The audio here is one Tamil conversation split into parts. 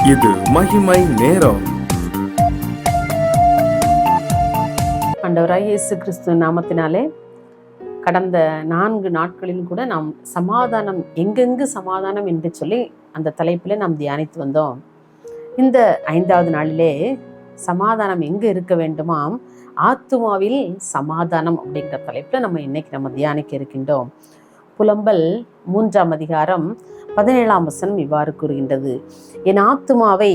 இது மகிமை நேரம். ஆண்டவராகிய இயேசு கிறிஸ்து நாமத்தினாலே கடந்த 4 நாட்களில் கூட நாம் சமாதானம், எங்கெங்கு சமாதானம் என்று சொல்லி அந்த தலைப்பில் நாம் தியானித்து வந்தோம். இந்த 5வது நாளிலே சமாதானம் எங்கே இருக்க வேண்டுமாம், ஆத்துமாவில் சமாதானம் அப்படிங்கிற தலைப்பில் நம்ம தியானிக்க இருக்கின்றோம். புலம்பல் 3ஆம் அதிகாரம் 17ஆம் வசனம் இவ்வாறு கூறுகின்றது: என் ஆத்துமாவை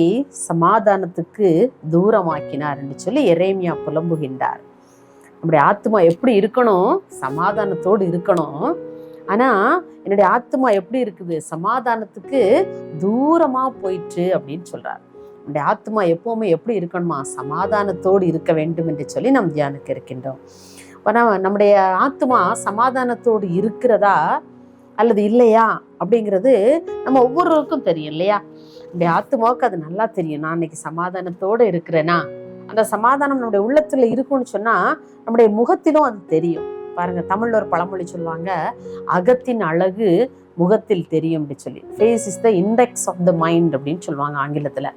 சமாதானத்துக்கு தூரமாக்கினார் என்று சொல்லி எரேமியா புலம்புகின்றார். நம்முடைய ஆத்துமா எப்படி இருக்கணும்? சமாதானத்தோடு இருக்கணும். ஆனா என்னுடைய ஆத்துமா எப்படி இருக்குது? சமாதானத்துக்கு தூரமா போயிற்று அப்படின்னு சொல்றார். நம்முடைய ஆத்துமா எப்பவுமே எப்படி இருக்கணுமா? சமாதானத்தோடு இருக்க வேண்டும் என்று சொல்லி நாம் தியானிக்க இருக்கின்றோம். நம்முடைய ஆத்துமா சமாதானத்தோடு இருக்கிறதா அல்லது இல்லையா அப்படிங்கிறது நம்ம ஒவ்வொருவருக்கும் தெரியும் இல்லையா? நம்முடைய ஆத்துமாவுக்கு அது நல்லா தெரியும். நான் இன்னைக்கு சமாதானத்தோடு இருக்கிறேனா, அந்த சமாதானம் நம்முடைய உள்ளத்துல இருக்குன்னு சொன்னா நம்முடைய முகத்திலும் அது தெரியும். பாருங்க, தமிழ்ல ஒரு பழமொழி சொல்லுவாங்க, அகத்தின் அழகு முகத்தில் தெரியும் அப்படின்னு சொல்லி. Face is the index of the mind அப்படின்னு சொல்லுவாங்க ஆங்கிலத்துல.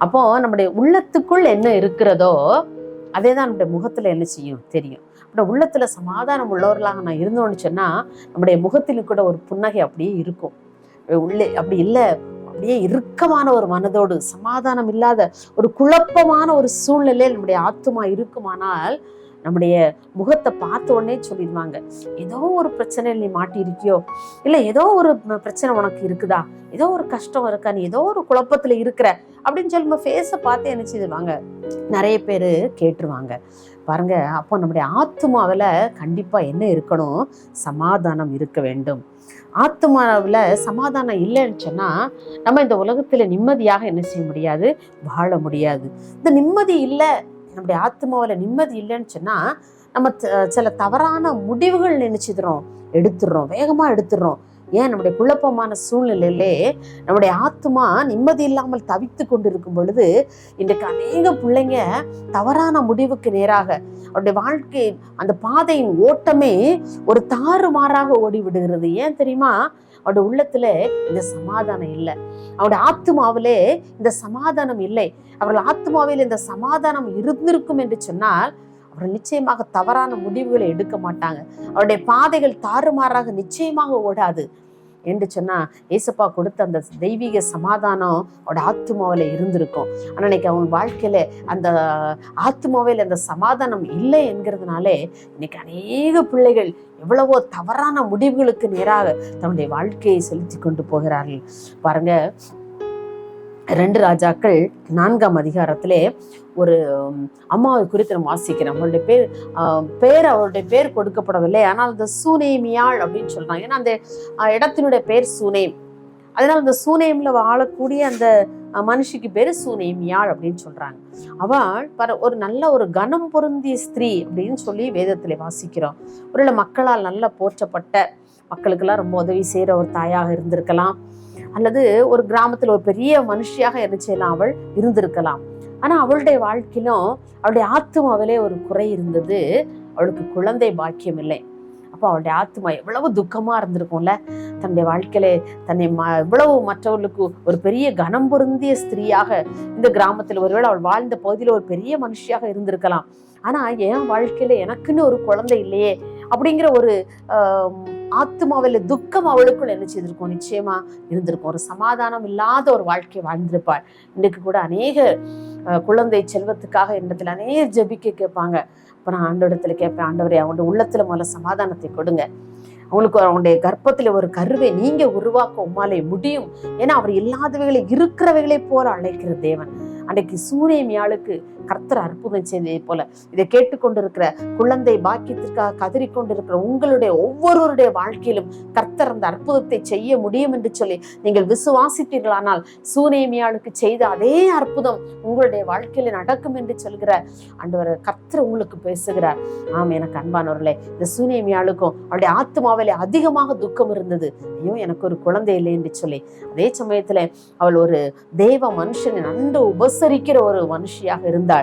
அப்போ நம்முடைய உள்ளத்துக்குள் என்ன இருக்கிறதோ அதே தான் நம்முடைய முகத்துல என்ன செய்யும்? தெரியும். அப்படின்னா உள்ளத்துல சமாதானம் உள்ளவர்களாக நான் இருந்தோன்னு சொன்னா நம்முடைய முகத்திலும் கூட ஒரு புன்னகை அப்படியே இருக்கும். உள்ளே அப்படி இல்லை, அப்படியே இறுக்கமான ஒரு மனதோடு, சமாதானம் இல்லாத ஒரு குழப்பமான ஒரு சூழ்நிலையில் நம்முடைய ஆத்துமா இருக்குமானால் நம்முடைய முகத்தை பார்த்த உடனே சொல்லிடுவாங்க, ஏதோ ஒரு பிரச்சனையில் நீ மாட்டி இருக்கியோ, இல்லை ஏதோ ஒரு பிரச்சனை உனக்கு இருக்குதா, ஏதோ ஒரு கஷ்டம் இருக்கா, நீ ஏதோ ஒரு குழப்பத்துல இருக்கிற அப்படின்னு சொல்லி நம்ம ஃபேஸை பார்த்து என்ன செய்வாங்க, நிறைய பேர் கேட்டுருவாங்க. பாருங்க, அப்போ நம்முடைய ஆத்துமாவில் கண்டிப்பா என்ன இருக்கணும்? சமாதானம் இருக்க வேண்டும். ஆத்துமாவில் சமாதானம் இல்லைன்னு சொன்னா நம்ம இந்த உலகத்துல நிம்மதியாக என்ன செய்ய முடியாது? வாழ முடியாது. இந்த நிம்மதி இல்லை, நம்முடைய ஆத்துமாவில் நிம்மதி இல்லைன்னு சொன்னா நம்ம சில தவறான முடிவுகள் நினைச்சிடுறோம், எடுத்துடுறோம், வேகமா எடுத்துடுறோம். ஏன்? நம்முடைய குழப்பமான சூழ்நிலையிலே நம்முடைய ஆத்துமா நிம்மதி இல்லாமல் தவித்து கொண்டு இருக்கும் பொழுது இன்றைக்கு அநேக பிள்ளைங்க தவறான முடிவுக்கு நேராக அவருடைய வாழ்க்கை, அந்த பாதையின் ஓட்டமே ஒரு தாறுமாறாக ஓடி விடுகிறது. ஏன் தெரியுமா? அவருடைய உள்ளத்துல இந்த சமாதானம் இல்லை, அவருடைய ஆத்துமாவிலே இந்த சமாதானம் இல்லை. அவர்கள் ஆத்துமாவில் இந்த சமாதானம் இருந்திருக்கும் என்று சொன்னால் அவர்கள் நிச்சயமாக தவறான முடிவுகளை எடுக்க மாட்டாங்க. அவருடைய பாதைகள் தாறுமாறாக நிச்சயமாக ஓடாது என்று சொன்னா ஏசப்பா கொடுத்த அந்த தெய்வீக சமாதானம் அவரோட ஆத்துமாவில் இருந்திருக்கும். ஆனா இன்னைக்கு அவங்க வாழ்க்கையில அந்த ஆத்துமாவில் அந்த சமாதானம் இல்லை என்கிறதுனாலே இன்னைக்கு அநேக பிள்ளைகள் எவ்வளவோ தவறான முடிவுகளுக்கு நேராக தன்னுடைய வாழ்க்கையை செலுத்தி கொண்டு போகிறார்கள். பாருங்க, 2 ராஜாக்கள் 4ஆம் அதிகாரத்திலே ஒரு அம்மாவை குறித்து நம்ம வாசிக்கிறோம். அவருடைய பேர் கொடுக்கப்படவில்லை, ஆனால் அந்த சூனேமியாள் அப்படின்னு சொல்றாங்க. ஏன்னா அந்த இடத்தினுடைய பேர் சூனேம், அதனால அந்த சூனேம்ல வாழக்கூடிய அந்த மனுஷிக்கு பேரு சூனேமியாள் அப்படின்னு சொல்றாங்க. அவள் ஒரு நல்ல ஒரு கனம் பொருந்திய ஸ்திரீ அப்படின்னு சொல்லி வேதத்திலே வாசிக்கிறோம். ஒரு மக்களால் நல்லா போற்றப்பட்ட, மக்களுக்கெல்லாம் ரொம்ப உதவி செய்யற ஒரு தாயாக இருந்திருக்கலாம், அல்லது ஒரு கிராமத்துல ஒரு பெரிய மனுஷியாக என்ன செய்யலாம், அவள் இருந்திருக்கலாம். ஆனா அவளுடைய வாழ்க்கையிலும் அவளுடைய ஆத்துமாவிலே ஒரு குறை இருந்தது. அவளுக்கு குழந்தை பாக்கியம் இல்லை. அப்போ அவளுடைய ஆத்துமா எவ்வளவு துக்கமா இருந்திருக்கும்ல. தன்னுடைய வாழ்க்கையில தன்னை எவ்வளவு மற்றவர்களுக்கு ஒரு பெரிய கனம் பொருந்திய ஸ்திரீயாக இந்த கிராமத்துல, ஒருவேளை அவள் வாழ்ந்த பகுதியில ஒரு பெரிய மனுஷியாக இருந்திருக்கலாம். ஆனா என் வாழ்க்கையில எனக்குன்னு ஒரு குழந்தை இல்லையே அப்படிங்கிற ஒரு ஆத்துமாவில துக்கம் அவளுக்குள் என்ன செய்திருக்கும்? நிச்சயமா இருந்திருக்கும். ஒரு சமாதானம் இல்லாத ஒரு வாழ்க்கையை வாழ்ந்திருப்பாள். இன்னைக்கு கூட அநேக குழந்தை செல்வத்துக்காக இடத்துல அநேக ஜெபிக்க கேட்பாங்க. அப்ப நான் ஆண்டவரிடத்துல கேட்பேன், ஆண்டவரே அவங்களுடைய உள்ளத்துல முதல்ல சமாதானத்தை கொடுங்க, அவங்களுக்கு அவங்களுடைய கர்ப்பத்துல ஒரு கருவை நீங்க உருவாக்க உம்மாலே முடியும். ஏன்னா அவர் இல்லாதவைகளை இருக்கிறவைகளை போல அழைக்கிற தேவன். அன்றைக்கு சூனேமியாளுக்கு கர்த்தர் அற்புதம் செய்ததை போல இதை கேட்டுக்கொண்டிருக்கிற குழந்தை பாக்கியத்திற்காக கதறிக்கொண்டிருக்கிற உங்களுடைய ஒவ்வொருவருடைய வாழ்க்கையிலும் கர்த்தர் அந்த அற்புதத்தை செய்ய முடியும் என்று சொல்லி நீங்கள் விசுவாசித்தீர்களானால் சூனேமியாளுக்கு செய்த அதே அற்புதம் உங்களுடைய வாழ்க்கையில நடக்கும் என்று சொல்கிற ஆண்டவர் கர்த்தர் உங்களுக்கு பேசுகிறார். ஆம், எனக்கு அன்பானவர்களே, இந்த சூனேமியாளுக்கும் அவருடைய ஆத்துமாவிலே அதிகமாக துக்கம் இருந்தது. ஐயோ, எனக்கு ஒரு குழந்தை இல்லை என்று சொல்லி. அதே சமயத்துல அவள் ஒரு தேவ மனுஷனை நன்கு உபசரிக்கிற ஒரு மனுஷியாக இருந்தாள்.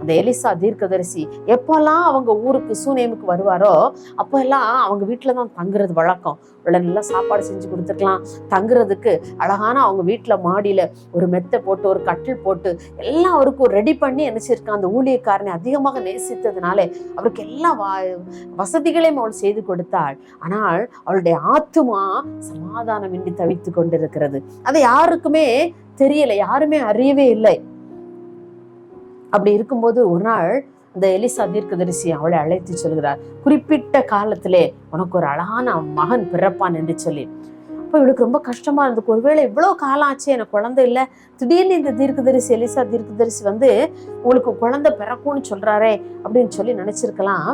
அந்த எலிசா தீர்க்கதரிசி எப்பெல்லாம் அவங்க ஊருக்கு சூனேமுக்கு வருவாரோ அப்போ எல்லாம் அவங்க வீட்டில தான் தங்குறது வழக்கம். உள்ள நல்லா சாப்பாடு செஞ்சு கொடுத்துருக்கலாம், தங்குறதுக்கு அழகான அவங்க வீட்டுல மாடியில ஒரு மெத்தை போட்டு ஒரு கட்டில் போட்டு எல்லாம் அவருக்கு ரெடி பண்ணி நினைச்சிருக்கான். அந்த ஊழியக்காரனை அதிகமாக நேசித்ததுனாலே அவருக்கு எல்லா வசதிகளையும் அவள் செய்து கொடுத்தாள். ஆனால் அவளுடைய ஆத்துமா சமாதானமின்றி தவித்து கொண்டிருக்கிறது. அது யாருக்குமே தெரியல, யாருமே அறியவே இல்லை. அப்படி இருக்கும்போது ஒரு நாள் அந்த எலிசா தீர்க்கதரிசி அவளை அழைத்து சொல்கிறார், குறிப்பிட்ட காலத்திலே உனக்கு ஒரு அழகான மகன் பிறப்பான் என்று சொல்லி. அப்போ இவளுக்கு ரொம்ப கஷ்டமா இருந்துக்கு. ஒருவேளை இவ்வளவு காலம் ஆச்சு எனக்கு குழந்தை இல்லை, திடீர்னு இந்த தீர்க்கதரிசி எலிசா தீர்க்கதரிசி வந்து உங்களுக்கு குழந்தை பிறக்கும்னு சொல்றாரே அப்படின்னு சொல்லி நினைச்சிருக்கலாம்.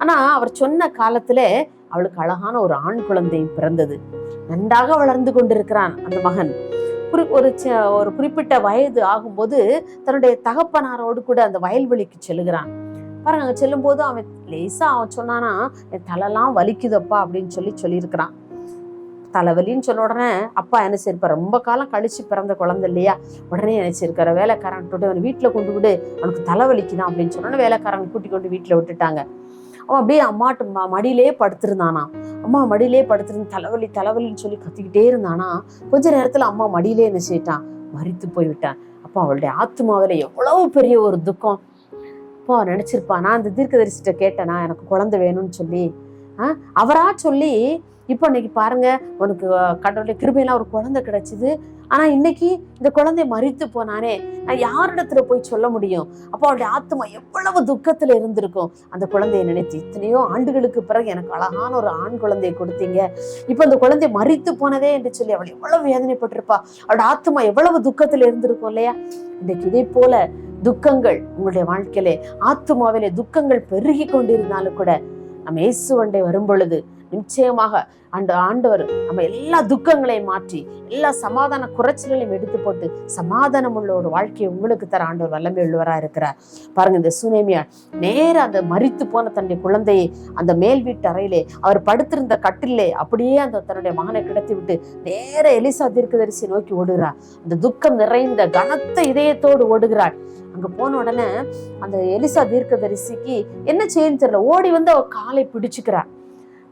ஆனா அவர் சொன்ன காலத்துல அவளுக்கு அழகான ஒரு ஆண் குழந்தையும் பிறந்தது. நன்றாக வளர்ந்து கொண்டிருக்கிறான் அந்த மகன். ஒரு குறிப்பிட்ட வயது ஆகும்போது தன்னுடைய தகப்பனாரோடு கூட அந்த வயல்வெளிக்கு செல்லுகிறான். பாருங்க, அங்க செல்லும் போது அவன் லேசா அவன் சொன்னானா, என் தலைலாம் வலிக்குதப்பா அப்படின்னு சொல்லியிருக்கிறான். தலைவலின்னு சொன்ன உடனே அப்பா என்ன செய்யிருப்பார், ரொம்ப காலம் கழிச்சு பிறந்த குழந்தை இல்லையா, உடனே நினைச்சிருக்காரு வேலைக்காரன் அவன் வீட்டுல கொண்டு விடு, அவனுக்கு தலைவலிக்குதான் அப்படின்னு சொன்னோன்னு வேலைக்காரன் கூட்டி கொண்டு வீட்டுல விட்டுட்டாங்க. அவன் அப்படியே அம்மாட்டு மடியிலே படுத்திருந்தானா. அம்மா மடியிலே படுத்திருந்து தலைவலின்னு சொல்லி கத்திக்கிட்டே இருந்தானா. கொஞ்ச நேரத்துல அம்மா மடியிலே என்ன செய்யிட்டான், மரித்து போய்விட்டான். அப்போ அவளுடைய ஆத்மாவில எவ்வளவு பெரிய ஒரு துக்கம். அப்போ நினைச்சிருப்பான், நான் இந்த தீர்க்கதரிசிட்ட கேட்டேனா எனக்கு குழந்தை வேணும்னு சொல்லி. அவரா சொல்லி இப்போ இன்னைக்கு பாருங்க, உனக்கு கடவுளுடைய கிருபையெல்லாம் ஒரு குழந்தை கிடைச்சிது. ஆனா இன்னைக்கு இந்த குழந்தை மரித்து போனானே, நான் யாரிடத்துல போய் சொல்ல முடியும்? அப்போ அவளுடைய ஆத்மா எவ்வளவு துக்கத்துல இருந்திருக்கும். அந்த குழந்தையை நினைத்து, இத்தனையோ ஆண்டுகளுக்கு பிறகு எனக்கு அழகான ஒரு ஆண் குழந்தையை கொடுத்தீங்க, இப்ப அந்த குழந்தை மரித்து போனதே என்று சொல்லி அவள் எவ்வளவு வேதனைப்பட்டிருப்பா. அவளுடைய ஆத்மா எவ்வளவு துக்கத்துல இருந்திருக்கும் இல்லையா? இன்றைக்கு இதே போல துக்கங்கள் உங்களுடைய வாழ்க்கையிலே, ஆத்மாவிலே துக்கங்கள் பெருகி கொண்டிருந்தாலும் கூட நம்ம இயேசுவண்டை வரும் பொழுது நிச்சயமாக ஆண்டவர் நம்ம எல்லா துக்கங்களையும் மாற்றி எல்லா சமாதான குறைச்சலையும் எடுத்து போட்டு சமாதானம் உள்ள ஒரு வாழ்க்கையை உங்களுக்கு தர ஆண்டவர் வல்லமை உள்ளவரா இருக்கிறார். பாருங்க, இந்த சுனேமியா நேர அந்த மரித்து போன தன்னுடைய குழந்தையை அந்த மேல் வீட்டு அறையிலே அவர் படுத்திருந்த கட்டிலே அப்படியே அந்த தன்னுடைய மகனை கிடத்தி விட்டு நேர எலிசா தீர்க்கதரிசியை நோக்கி ஓடுகிறார். அந்த துக்கம் நிறைந்த கனத்த இதயத்தோடு ஓடுகிறாள். அங்க போன உடனே அந்த எலிசா தீர்க்கதரிசிக்கு என்ன செய்யன்னு தெரியல, ஓடி வந்து அவ காலை பிடிச்சுக்கிறார்.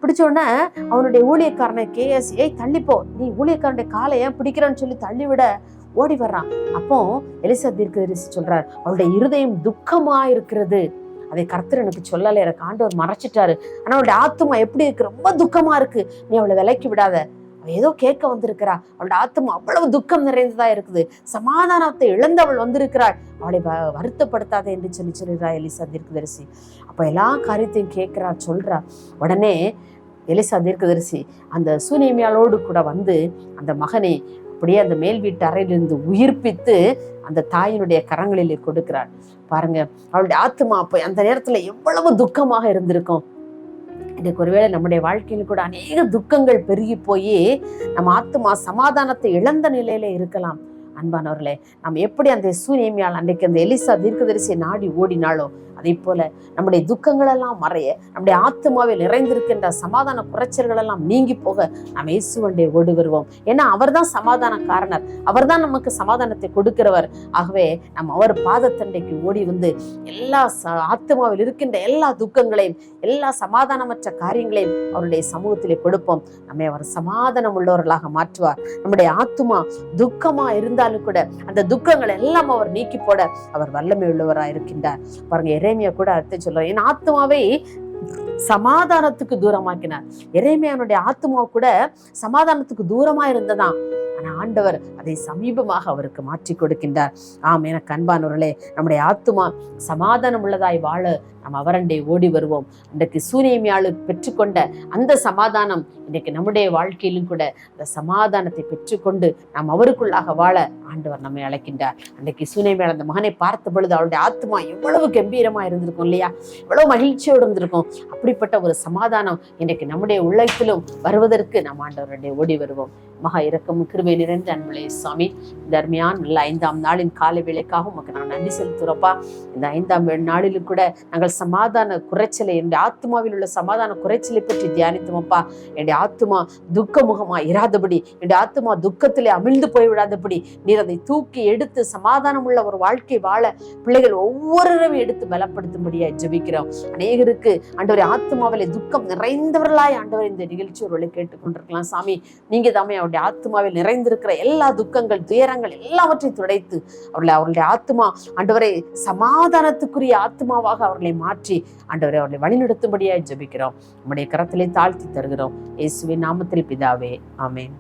பிடிச்ச உடனே அவனுடைய ஊழியக்காரனை கேஎஸ், ஏய் தள்ளிப்போ, நீ ஊழியக்காரனுடைய காலை ஏன் பிடிக்கிறான்னு சொல்லி தள்ளிவிட ஓடி வர்றான். அப்போ எலிசா தீர்க்கதரிசி சொல்றார், அவளுடைய இருதயம் துக்கமா இருக்கிறது, அதை கர்த்தர் எனக்கு சொல்லலை, எனக்கு ஆண்டவர் மறைச்சிட்டாரு. ஆனா அவளுடைய ஆத்துமா எப்படி இருக்கு, ரொம்ப துக்கமா இருக்கு, நீ அவளை விலக்கி விடாத, ஏதோ கேட்க வந்திருக்கிறா, அவளோட ஆத்மா அவ்வளவு துக்கம் நிறைந்ததா இருக்குது, சமாதானத்தை இழந்தவள் வந்திருக்கிறாள், அவளை வருத்தப்படுத்தாத என்று சொல்லிடுறா எலிசா தீர்க்கதரிசி. அப்ப எல்லா காரியத்தையும் கேட்கிறா, சொல்றா. உடனே எலிசா தீர்க்கதரிசி அந்த சூனேமியாளோடு கூட வந்து அந்த மகனை அப்படியே அந்த மேல் வீட்டு அறையிலிருந்து உயிர்ப்பித்து அந்த தாயினுடைய கரங்களிலே கொடுக்கிறாள். பாருங்க, அவளுடைய ஆத்மா அப்ப அந்த நேரத்துல எவ்வளவு துக்கமாக இருந்திருக்கும். இன்னைக்கு ஒருவேளை நம்முடைய வாழ்க்கையில கூட அநேக துக்கங்கள் பெருகி போய் நம்ம ஆத்மா சமாதானத்தை இழந்த நிலையில இருக்கலாம். அன்பானவர்களே, நம்ம எப்படி அந்த சூனேமியால் அன்றைக்கு அந்த எலிசா தீர்க்கதரிசியை நாடி ஓடினாலோ அதே போல நம்முடைய துக்கங்கள் எல்லாம் மறைய, நம்முடைய ஆத்மாவில் நிறைந்திருக்கின்ற சமாதான குறைச்சல்கள் எல்லாம் நீங்கி போக நாம் இயேசுவண்டை ஓடி வருவோம். ஏன்னா அவர் தான் சமாதான காரணர், அவர் தான் நமக்கு சமாதானத்தை கொடுக்கிறவர். ஆகவே நம்ம அவர் பாதத்தண்டைக்கு ஓடி வந்து எல்லா ஆத்மாவில் இருக்கின்ற எல்லா துக்கங்களையும் எல்லா சமாதானமற்ற காரியங்களையும் அவருடைய சமூகத்திலே கொடுப்போம். நம்மை அவர் சமாதானம் உள்ளவர்களாக மாற்றுவார். நம்முடைய ஆத்மா துக்கமா இருந்தாலும் கூட அந்த துக்கங்கள் எல்லாம் அவர் நீக்கி போட அவர் வல்லமை உள்ளவராக இருக்கின்றார். பாருங்க, எரேமியா கூட அர்த்தம் சொல்றார், என் ஆத்மாவை சமாதானத்துக்கு தூரமாக்கினார். எரேமியானுடைய ஆத்மா கூட சமாதானத்துக்கு தூரமா இருந்ததான், ஆனா ஆண்டவர் அதை சமீபமாக அவருக்கு மாற்றி கொடுக்கின்றார். எனக்கு அன்பானவர்களே, நம்முடைய ஆத்துமா சமாதானம் உள்ளதாய் வாழ நாம் அவரண்டை ஓடி வருவோம். இன்றைக்கு சூனேமியாளு பெற்றுக்கொண்ட அந்த சமாதானம் இன்றைக்கு நம்முடைய வாழ்க்கையிலும் கூட அந்த சமாதானத்தை பெற்றுக்கொண்டு நாம் அவருக்குள்ளாக வாழ ஆண்டவர் நம்மை அழைக்கின்றார். அன்றைக்கு சூனேமியாள் அந்த மகனை பார்த்த பொழுது அவளுடைய ஆத்மா எவ்வளவு கம்பீரமா இருந்திருக்கும் இல்லையா, எவ்வளவு மகிழ்ச்சியோடு இருந்திருக்கும். அப்படிப்பட்ட ஒரு சமாதானம் இன்றைக்கு நம்முடைய உள்ளத்திலும் வருவதற்கு நாம் ஆண்டவருடைய ஓடி வருவோம். மகா இரக்கமும் கிருபை நிறைந்த அன்புலே சாமி, இந்த அருமையான நல்ல 5ஆம் நாளின் காலை வேளைக்காக உமக்கு நான் நன்றி செலுத்துகிறோப்பா. இந்த 5ஆம் நாளிலும் கூட நாங்கள் சமாதான குறைச்சலை, என்னுடைய ஆத்மாவில் உள்ள சமாதான குறைச்சலை பற்றி தியானித்தோமப்பா. என்னுடைய ஆத்மா துக்கமுகமா இராதபடி, என்னுடைய ஆத்மா துக்கத்திலே அமிழ்ந்து போய்விடாதபடி நீர் அதை தூக்கி எடுத்து சமாதானம் உள்ள ஒரு வாழ்க்கை வாழ பிள்ளைகள் ஒவ்வொருவரும் எடுத்து பலப்படுத்தும்படியா ஜெபிக்கிறோம். அநேகருக்கு ஆண்டவரே ஆத்மாவிலே துக்கம் நிறைந்தவர்களாய் ஆண்டவர் இந்த நிகழ்ச்சி ஒருவேளை கேட்டுக்கொண்டிருக்கலாம். சாமி, நீங்க தாமே அவருடைய ஆத்மாவில் நிறைந்திருக்கிற எல்லா துக்கங்கள், துயரங்கள் எல்லாவற்றையும் துடைத்து அவருடைய ஆத்மா ஆண்டவரை சமாதானத்துக்குரிய ஆத்மாவாக அவர்களை மாற்றி ஆண்டவரை அவர்களை வழிநடத்தும்படியா ஜெபிக்கிறோம். நம்முடைய கரத்திலே தாழ்த்தி தருகிறோம். இயேசுவின் நாமத்தில் பிதாவே, ஆமென்.